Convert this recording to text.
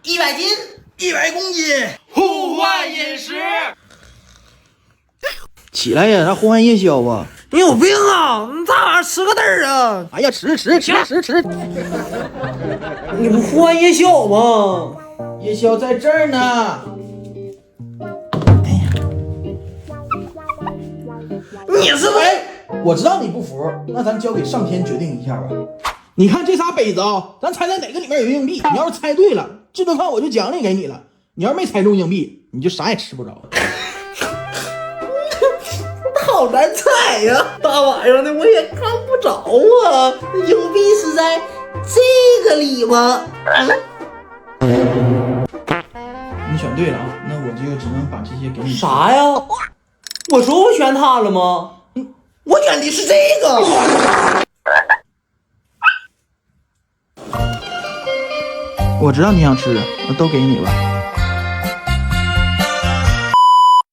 100斤，100公斤，互换饮食。起来呀，咱互换夜宵啊！你有病啊！你咋晚上吃个嘚儿啊？哎呀，吃！你不互换夜宵吗？夜宵在这儿呢。哎呀，你是不是？我知道你不服，那咱交给上天决定一下吧。你看这仨杯子啊，咱猜猜哪个里面有硬币？你要是猜对了，这顿饭我就奖励给你了；你要是没猜中硬币，你就啥也吃不着。好难猜呀！大晚上的我也看不着啊。硬币是在这个里吗？你选对了啊，那我就只能把这些给你。啥呀？我说我选它了吗？我选的是这个。我知道你想吃，我都给你吧。